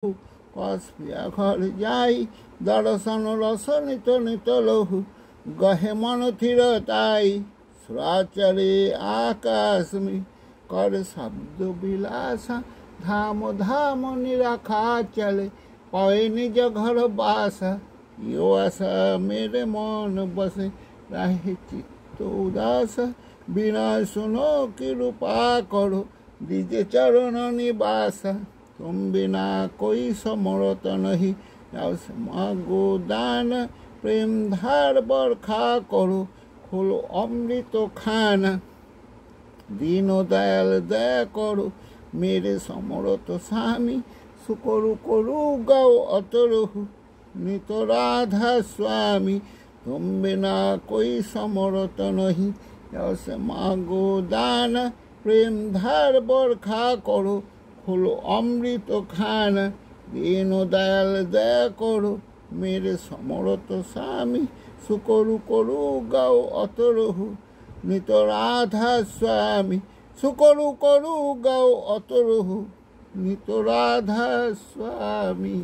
কসপিয়া ঘর যাই দর্শন রস নিত নিত লহু গহে মন থির তাই সুরাচরে আকাশমি कर शब्द विलासा धाम धाम निराखा चले पाए निज घर बासा यो आशा मेरे मन बसे रहे चित्त उदास बिना सुनो कृपा करो दीजे चरण निवासा तुम बिना कोई समरत नहीं मागो दान प्रेम धार बरखा करो खोलो अमृत खाना दीन दयाल दया करो मेरे समरत स्वामी सुकरु करु गाओ अतरहु नित राधा स्वामी तुम बिना कोई समरत नहीं से मांगो दान प्रेम धार बरखा करो खोलो अमृत खाना दीन दयाल दया करो मेरे समरत स्वामी सुकरु करु गाओ अतरहु नित राधा स्वामी सुकरु करु गाओ अतरहु नित राधा स्वामी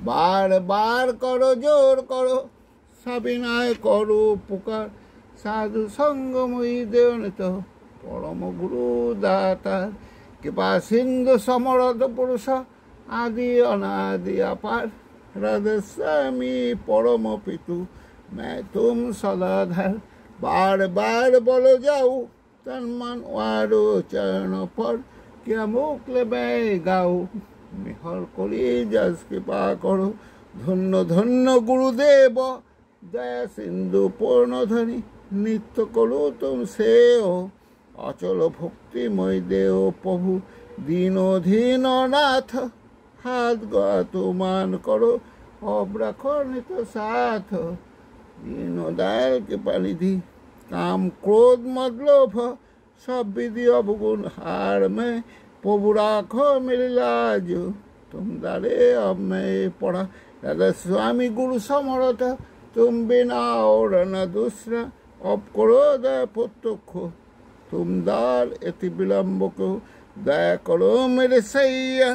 बार बार करो जोर करो सबिनय करो पुकार साधु संग मुई देवनित परम गुरु दाता कृपा सिंधु समरथ पुरुष आदि अनादि अपार राधा स्वामी परम पितु मैं तुम सदाधार बार बार बोलो जाओ तन मन वारो चरण पर क्या मुकले मैं गाओ मेहर करी जस कृपा करो धन्य धन्य गुरुदेव दया सिंधु पूर्ण धनी नित्य करो तुम से हो अचल भक्तिमय देव प्रभु दीनो धीन नाथ हाथ गो मान करो अब रखो नित साथ दीन दयाल कृपा निधि काम क्रोध मद लोभ सब विधि अवगुण हार में प्रभु राखो मेरी लाज तुम दारे अब मैं पढ़ा दादा स्वामी गुरु समरथ तुम बिना और न दूसरा अब करो दया प्रत्यक्ष तुम दार अति विलम्ब को दया करो मेरे सैया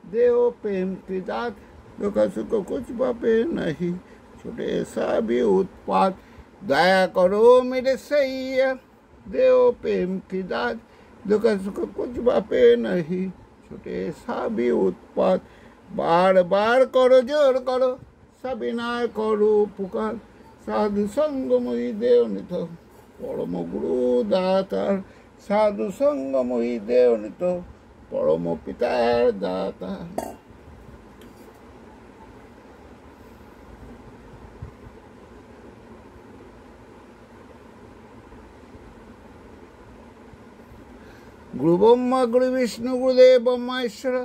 देव प्रेम की दात दुख सुख कुछ बापे नहीं छोटे सा भी उत्पात दया करो मेरे सैया देव प्रेम की दात दुख सुख कुछ बापे नहीं छोटे सा भी उत्पात बार बार करो जोर करो सबिनय करो पुकार साधु संग मुई देव नित परम गुरु दातार साधु संग मुई देव नित परम पितार दाता गुरु ब्रह्मा गुरु विष्णु गुरुदेव ब्रह्मेश्वर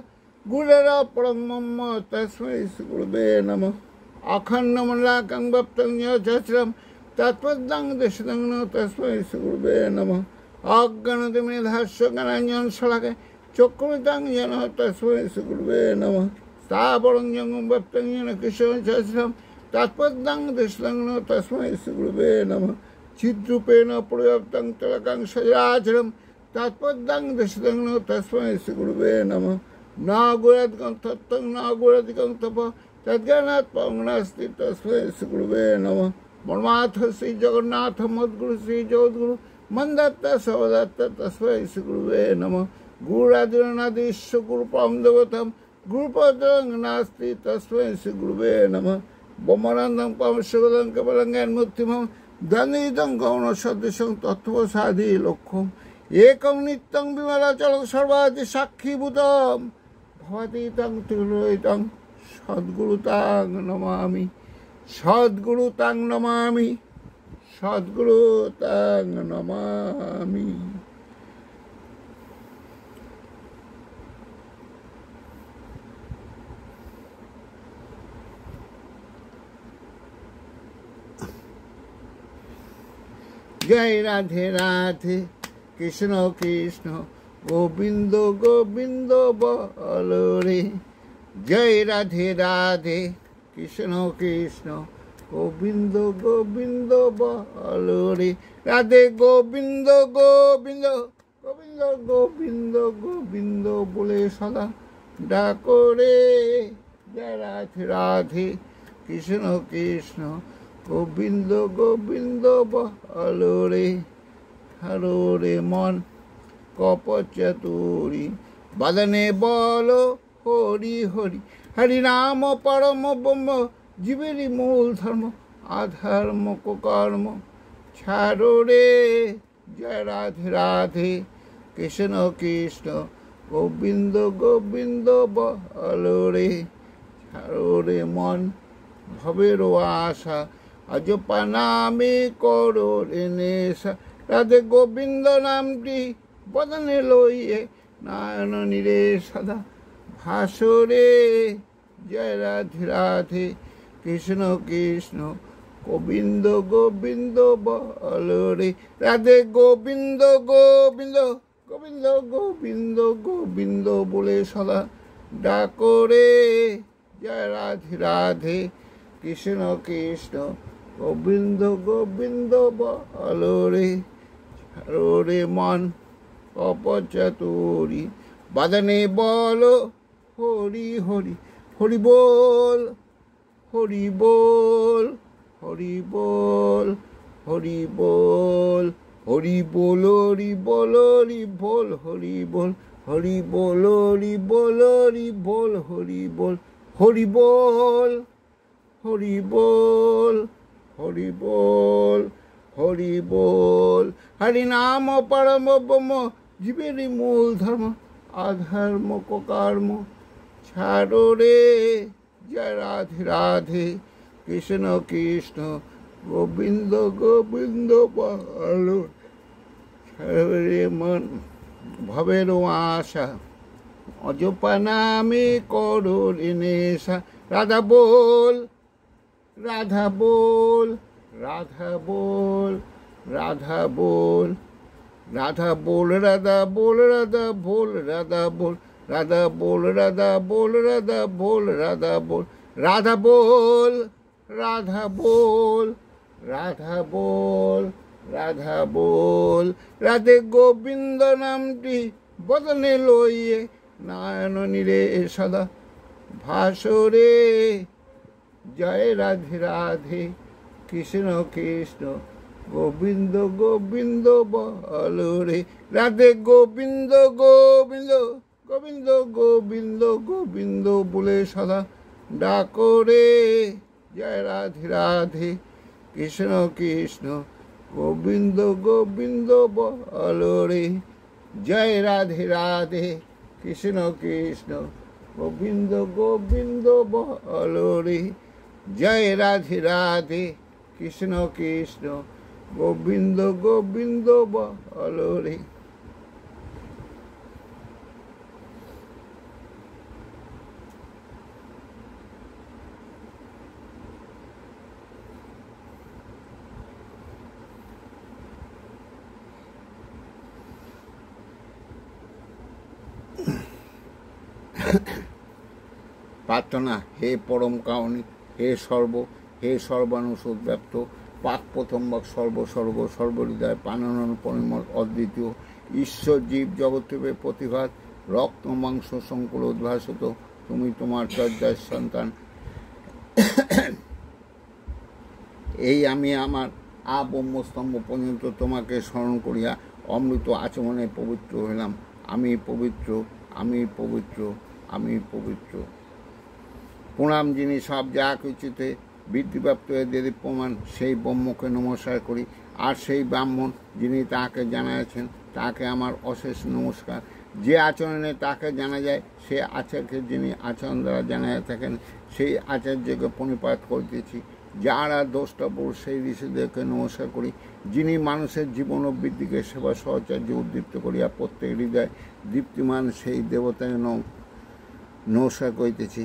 गुरुरा परम तस्मै श्री गुरुवे नमः अखंड मंडलाकं व्याप्तं सहस्रं तत्पदं दशदं तस्मै श्री गुरुवे नमः अज्ञानतिमिरस्य ज्ञानाञ्जनं शलाकया चक्षुरुन्मिलितं येन तस्मै श्री गुरुवे नमः स्थावरं जङ्गमं व्याप्तं येन कृष्णं सहस्रं तत्पदं दशदं तस्मै श्री गुरुवे नमः चिद्रूपेण प्रव्याप्तं तलकं सचराचरं तत्पदं दशदं तस्मै श्री गुरुवे नमः न गुणादिकं तत्त्वं न गुणादिकं तप तद्ज्ञानात् परं नास्ति तस्मै श्री गुरुवे नमः परमार्थ श्री जगन्नाथ मद्गुरु श्री जगद्गुरु मन्दत्त सवदत्त तस्मै श्री गुरुवे नमः गुरुरादिरनादिश्व गुरुपरं देवतं गुरुपदं नास्ति तस्मै श्री गुरुवे नमः ब्रह्मानन्दं परमशिवदं केवलं ज्ञानमुक्तिमं दन्दितं गौणसदृशं तत्त्वसाधि लक्ष्यम् एकं नित्यं विमलाचलं सर्वादि साक्षीभूतं भवतीतं त्रिलोकितं सद्गुरुतां नमामि सद्गुरुतां नमामि सद्गुरुतां नमामि जय राधे राधे कृष्ण कृष्ण गोविंद गोविंद बोलो रे जय राधे राधे कृष्ण कृष्ण गोविंद गोविंद बोलो रे राधे गोविंद गोविंद गोविंद गोविंद गोविंद बोले सदा ডাকো রে জয় রাধে রাধে কৃষ্ণ কৃষ্ণ গোবিন্দ গোবিন্দ বলো রে হরো রে মন কপচতুরি বাদনে বলো হরি হরি হরি নাম পরম ব্রহ্ম জীবেরই মূল ধর্ম আধর্ম কর্ম ছাড়ো রে জয় রাধে রাধে কৃষ্ণ কৃষ্ণ গোবিন্দ গোবিন্দ বলো রে ছাড়ো রে মন ভবের আশা আজ পানামে করো রে নেশা রাধে গোবিন্দ নামটি বদনে লইয়ে নারায়ণ নীরে সদা ভাসরে জয় রাধে রাধে কৃষ্ণ কৃষ্ণ গোবিন্দ গোবিন্দ বলো রে রাধে গোবিন্দ গোবিন্দ গোবিন্দ গোবিন্দ গোবিন্দ বলে সদা ডাকো রে জয় রাধে রাধে কৃষ্ণ কৃষ্ণ গোবিন্দ গোবিন্দ বলো রে ছাড়ো রে মন অপচতুরি বাদনে বলো হরি হরি হরি বল হরি বল হরি বল হরি বল হরি বল হরি বল হরি বল হরি বল হরি বল হরি বল হরি বল হরি বল হরি বল হরি বল হরি বল হরি বল হরি নাম পরম ব্রহ্ম জীবেরই মূল ধর্ম আধর্ম কর্ম ছাড়ো রে জয় রাধে রাধে কৃষ্ণ কৃষ্ণ গোবিন্দ গোবিন্দ বলো ছাড়ো রে মন ভবের আশা অজপা নামে করো রে নেশা রাধা বল রাধা বল রাধা বল রাধা বল রাধা বল রাধা বল রাধা বল রাধা বল রাধা বল রাধা বল রাধা বল রাধা বল রাধা বল রাধা বল রাধা বল রাধা বল রাধে গোবিন্দ নামটি বদনে লইয়ে নারায়ণ নীরে সদা ভাসরে জয় রাধে রাধে কৃষ্ণ কৃষ্ণ গোবিন্দ গোবিন্দ বলো রে রাধে গোবিন্দ গোবিন্দ গোবিন্দ গোবিন্দ গোবিন্দ বলে সদা ডাকো রে জয় রাধে রাধে কৃষ্ণ কৃষ্ণ গোবিন্দ গোবিন্দ বলো রে জয় রাধে রাধে কৃষ্ণ কৃষ্ণ গোবিন্দ গোবিন্দ বলো রে জয় রাধে রাধে কৃষ্ণ কৃষ্ণ গোবিন্দ গোবিন্দ বলো রে প্রার্থনা হে পরম কারণী হে সর্বানুষদ ব্যাপ্ত পাক প্রথমবাক সর্ব সর্বহৃদয় পানন পরিমল অদ্বিতীয় ঈশ্বর জীব জগতের প্রতিভাত রক্ত মাংস সংকুল উদ্ভাসিত তুমি তোমার চর্যার সন্তান এই আমি আমার ব্রহ্মস্তম্ভ পর্যন্ত তোমাকে স্মরণ করিয়া অমৃত আচমনে পবিত্র হইলাম আমি পবিত্র আমি পবিত্র আমি পবিত্র প্রণাম যিনি সব যা কিছুতে বৃদ্ধিপ্রাপ্ত দেদীপ্যমান সেই ব্রহ্মকে নমস্কার করি আর সেই ব্রাহ্মণ যিনি তাকে জানাইছেন তাকে আমার অশেষ নমস্কার যে আচরণে তাকে জানা যায় সে আচার্যকে যিনি আচরণ দ্বারা জানাইয়া থাকেন সেই আচার্যকে প্রণিপাত করিতেছি যারা দ্রষ্টব্য সেই ঋষিদেরকে নমস্কার করি যিনি মানুষের জীবন ও বৃদ্ধিকে সেবা সহচর্য উদ্দীপ্ত করিয়া প্রত্যেক হৃদয় দীপ্তিমান সেই দেবতাকে নমস্কার করিতেছি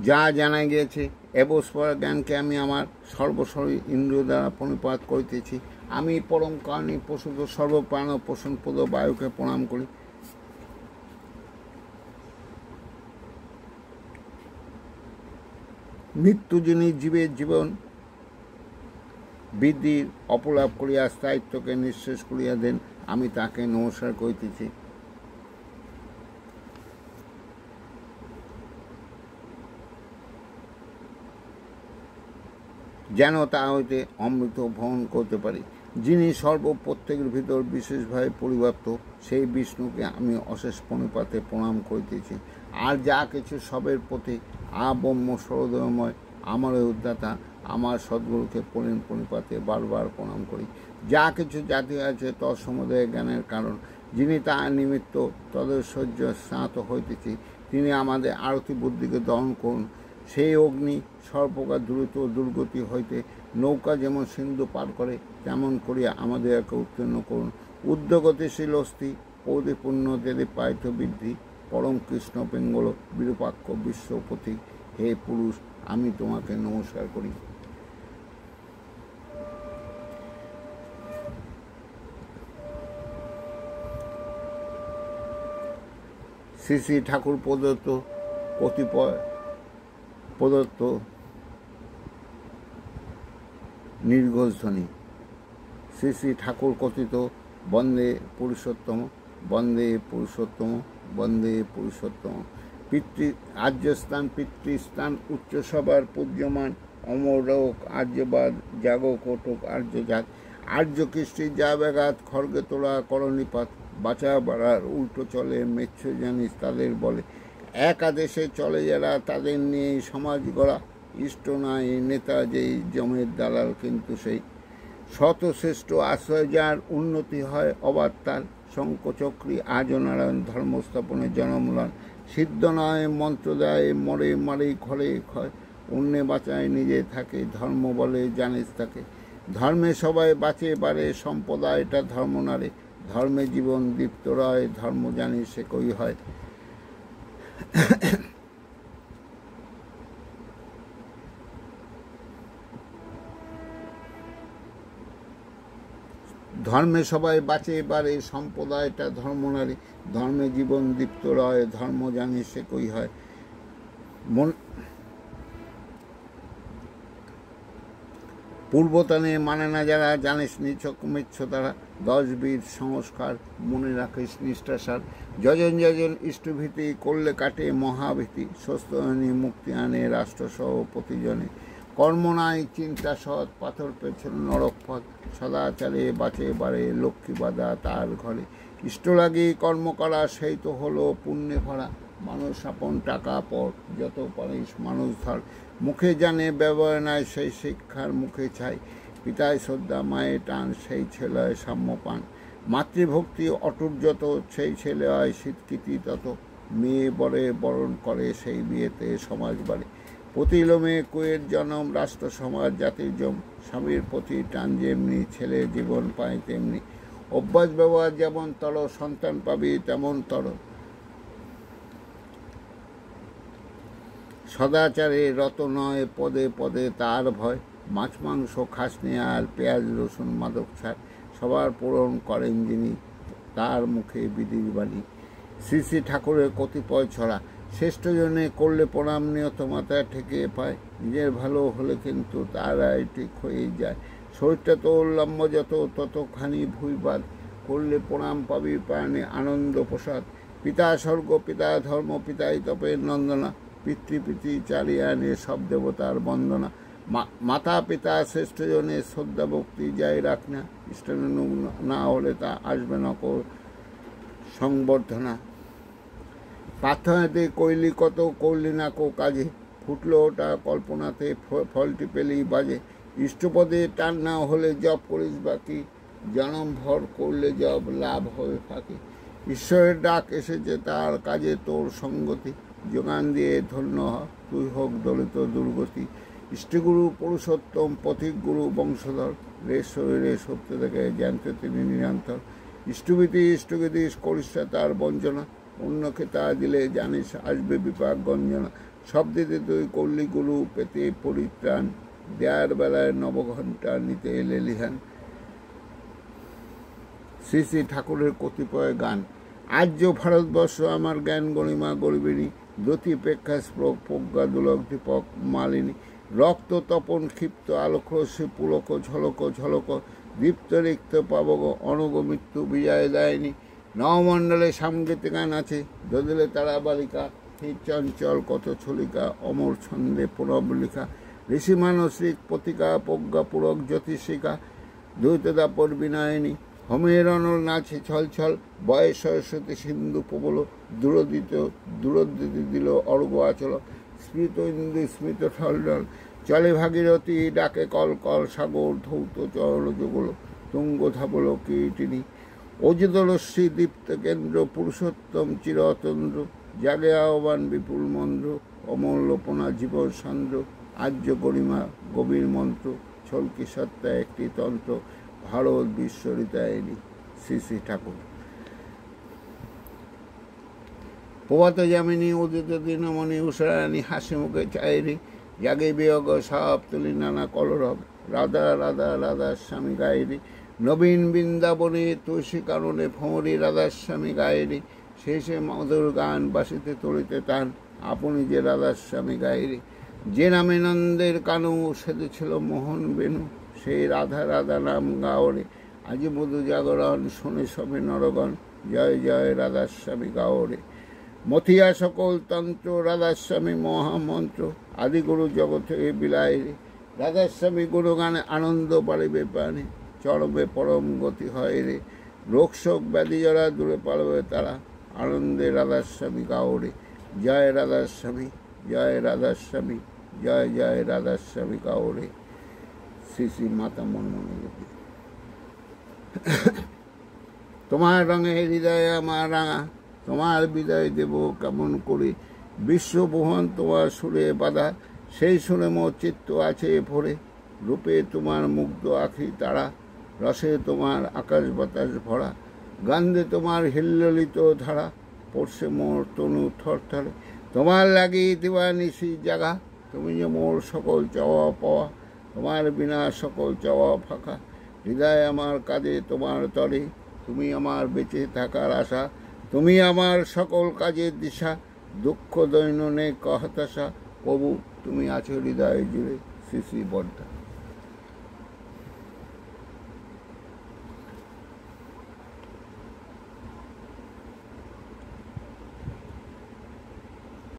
যা জানা গিয়েছে এবস্পর জ্ঞানকে আমি আমার সর্বশরীর ইন্দ্রিয় দ্বারা প্রণিপাত করিতেছি। আমি পরম কারণে প্রসূত সর্বপ্রাণ পোষণপদ বায়ুকে প্রণাম করি। মৃত্যু যিনি জীবের জীবন বৃদ্ধির অপলাপ করিয়া স্থায়িত্বকে নিঃশেষ করিয়া দেন, আমি তাকে নমস্কার করিতেছি। যেন তা হইতে অমৃত ভ্রমণ করতে পারি। যিনি সর্বপ্রত্যেকের ভিতর বিশেষভাবে পরিব্যাপ্ত, সেই বিষ্ণুকে আমি অশেষ প্রণিপাতে প্রণাম করিতেছি। আর যা কিছু সবের প্রতি আব্রহ্ম সরোদয়ময় আমার উদ্দাতা আমার সদ্গুরুকে প্রণিপাতে বারবার প্রণাম করি। যা কিছু জাতি আছে তৎসমুদয় জ্ঞানের কারণ, যিনি তাহার নিমিত্ত তদৈশ্বর্য স্নাত হইতেছি, তিনি আমাদের আরতি বুদ্ধিকে দহন করুন। সেই অগ্নি সর্বপ্রকার দ্রুত দুর্গতি হইতে নৌকা যেমন সিন্ধু পার করে, তেমন করিয়া আমাদেরকে উত্তীর্ণ করুন। উদ্যোগতিশীল অস্থি পৌদিপূর্ণ দেদে পায়িত বৃদ্ধি পরম কৃষ্ণ পিঙ্গল বিরূপাক্ষ বিশ্বপতি, হে পুরুষ, আমি তোমাকে নমস্কার করি। শ্রী শ্রী ঠাকুর প্রদত্ত কতিপয় নির্ঘোষধ্বনি। শ্রী শ্রী ঠাকুর কথিত বন্দে পুরুষোত্তম, বন্দে পুরুষোত্তম, বন্দে পুরুষোত্তম। আর্যস্থান পিতৃস্থান উচ্চসভার পূজ্যমান অমরক আর্যবাদ জাগকটক আর্যজাত আর্য কৃষ্টি যা ব্যাঘাত খড়গে তোলা করণিপাত বাঁচা বাড়ার উল্টো চলে মেচ্ছ জানিস তাদের বলে। এক আদেশে চলে যারা তাদের নিয়েই সমাজ গড়া, ইষ্ট নাই নেতা যেই জমের দালাল কিন্তু সেই শতশ্রেষ্ঠ আশ্রয় যার উন্নতি হয় অবাধ তার শঙ্কচক্রী আজনারায়ণ ধর্মস্থাপনের জনমূলন সিদ্ধ নয় মন্ত্র দেয় মরে মারে ঘরে ক্ষয় অন্যে বাঁচায় নিজে থাকে ধর্ম বলে জানিস তাকে। ধর্মে সবাই বাঁচে বাড়ে সম্প্রদায়টা ধর্ম নারে ধর্মে জীবন দীপ্ত রয় ধর্ম জানি সে কই হয়। ধর্মে সবাই বাঁচে বাড়ে সম্প্রদায়টা ধর্ম নারী ধর্মে জীবন দীপ্ত রয় ধর্ম জানি সে কই হয়। পূর্বতনে মানে না যারা জানিস নিছক মিচ্ছ তারা 10 বীর সংস্কার মনে রাখিস নিষ্ঠাসার যজন যজন ইষ্টভীতি করলে কাটে মহাভীতি স্বস্তি মুক্তি আনে রাষ্ট্রসহ প্রতিজনে কর্ম নাই চিন্তা সৎ পাথর পেছন নরক পথ সদাচারে বাঁচে বাড়ে লক্ষ্মী বাধা তার ঘরে ইষ্ট লাগি কর্ম করা সেই তো হলো পুণ্যে ভরা মানুষ আপন টাকা পর যত পারিস মানুষ ধর মুখে জানে ব্যবহার নাই সেই শিক্ষার মুখে চাই পিতায় শ্রদ্ধা মায়ে টান সেই ছেলে হয় সাম্য পান মাতৃভক্তি অটুট যত সেই ছেলে হয় স্বীকৃতি তত মেয়ে বরে বরণ করে সেই বিয়েতে সমাজ বাড়ে প্রতিলোমে কুয়ের জনম রাষ্ট্র সমাজ জাতির জম স্বামীর প্রতি টান যেমনি ছেলে জীবন পায় তেমনি অভ্যাস ব্যবহার যেমন তর সন্তান পাবি তেমন তর সদাচারে রত নয় পদে পদে তার ভয় মাছ মাংস খাসনি আর পেঁয়াজ রসুন মাদক ছাড় সবার পূরণ করেন যিনি তার মুখে বিধির বাণী। শ্রী শ্রী ঠাকুরের কতিপয় ছড়া শ্রেষ্ঠ জনে করলে প্রণাম নিয়ত মাথায় ঠেকিয়ে পায় নিজের ভালো হলে কিন্তু তারাই ঠিক হয়েই যায় শরীরটা তো লম্ব যত ততখানি ভুইবাদ করলে প্রণাম পাবি প্রাণে আনন্দ প্রসাদ পিতা স্বর্গ পিতা ধর্ম পিতাই তপের নন্দনা পিতৃপিতৃ চালিয়ে আনে সব দেবতার বন্দনা মাতা পিতা শ্রেষ্ঠ জনের শ্রদ্ধা ভক্তি যাই রাখ না ইষ্টানুগ না হলে তা আসবে না কো সংবর্ধনা প্রার্থনাতে কইলি কত করলি না কো কাজে ফুটলো ওটা কল্পনাতে ফলটি পেলেই বাজে ইষ্টপদে টান না হলে জপ করিস বাকি জনম ভর করলে জব লাভ হবে ফাঁকি ঈশ্বরের ডাক এসেছে তার কাজে তোর সঙ্গতি যোগান দিয়ে ধন্য তুই হোক দলিত দুর্গতি ইষ্টগুরু পুরুষোত্তম পথিক গুরু বংশধর রে শরীরে সত্য থেকে জানতে তিনি নিরন্তর ইষ্টভীতি ইষ্টগীতি করিস তার বঞ্চনা অন্যকে তা দিলে জানিস আসবে বিপাক গঞ্জনা শব্দেতে তুই করলি গুরু পেতে পরিত্রাণ, দেয়ার বেলায় নবঘণ্টা নিতে এলে লিহান। শ্রী শ্রী ঠাকুরের কতিপয় গান। আর্য ভারতবর্ষ আমার জ্ঞান গরিমা গরিবিনী, দ্যতিপেক্ষা প্রজ্ঞা দুলক দীপক মালিনী, রক্ত তপন ক্ষিপ্ত আলোক রশ্মি পুলক ঝলক ঝলক, দীপ্ত রিক্ত পাবক অনগ মৃত্যু বিজয় দেয়নি। নবমণ্ডলে সামগীত গান আছে, দোদলে তারা বালিকা, হির চঞ্চল কত ছলিকা, অমর ছন্দে প্রণব লিখা, ঋষি মানসিক প্রতিকা প্রজ্ঞা পুরক জ্যোতিষিকা, দ্বৈতদাপর বিনয়নী, হোমের অনল নাচে ছল ছল, বয়স সরস্বতী সিন্ধু প্রবল, দূরদিতি দিল অর্ঘ আচল, স্মৃত ইন্দু স্মৃত ঠল ঢল, চলে ভাগীরথী ডাকে কল কল, সাগর ধৌত চল যুগল, তুঙ্গ ধাবল কীর্তিনী, অজিত রশ্মি দীপ্ত কেন্দ্র, পুরুষোত্তম চিরতন্দ্র, জাগে আহ্বান বিপুল মন্দ্র, অমূল্যপনা জীবন সান্দ্র, আর্য গরিমা গভীর মন্ত্র, ছলকি সত্তা একটি তন্ত্র, ভারত বিশ্বরিতায়নী। শ্রী শ্রী ঠাকুর। প্রভাত যামিনী উদিত দিনমণি, উষারানী হাসি মুখে চায়রি, জাগে বিয়োগ সাপ তুলি নানা কলরব, রাধা রাধা রাধার স্বামী গায়রি, নবীন বৃন্দাবনে তুলসী কারণে ভ্রমরী রাধার স্বামী গায়রি, শেষে মধুর গান বাসিতে তরিতে টান, আপনি যে রাধার স্বামী গায়রি, যে নামে নন্দের কানু সেজেছিল মোহন বেনু, সেই রাধা রাধা নাম গাওরে, আজি মধু জাগরণ শোনে সবে নরগণ, জয় জয় রাধাস্বামী গাওরে। মথিয়া সকল তন্ত্র রাধাস্বামী মহামন্ত্র, আদিগুরু জগতে বিলায় রে, রাধাস্বামী গুণগানে আনন্দ পারিবে প্রাণে, চরবে পরম গতি হয় রে, রোগ শোক ব্যাধি জরা দূরে পালবে তারা, আনন্দে রাধাস্বামী গাওরে। জয় রাধাস্বামী, জয় রাধাস্বামী, জয় জয় রাধাস্বামী গাওরে। শ্রী শ্রী মাতা মনমোহনী দেবী। তোমার রঙে হৃদয় আমার রাঙা, তোমার বিদায় দেব কেমন করে, বিশ্বভুবন তোমার সুরে বাঁধা, সেই সুরে মোর চিত্ত আছে ভরে, রূপে তোমার মুগ্ধ আখি তারা, রসে তোমার আকাশ বাতাস ভরা, গন্ধে তোমার হিল্লোলিত ধারা, পড়ছে মোর তনু থরথরে, তোমার লাগি দিবানিশি জাগা, তুমি যে মোর সকল চাওয়া পাওয়া, তোমার বিনা সকল চাওয়া ফাঁকা, হৃদয় আমার কাজে তোমার তরে, তুমি আমার বেঁচে থাকার আশা, তুমি আমার সকল কাজের দিশা, দুঃখ দৈননে হতাশা, প্রভু তুমি আছো হৃদয় জুড়ে। শ্রী শ্রী বর্ধা।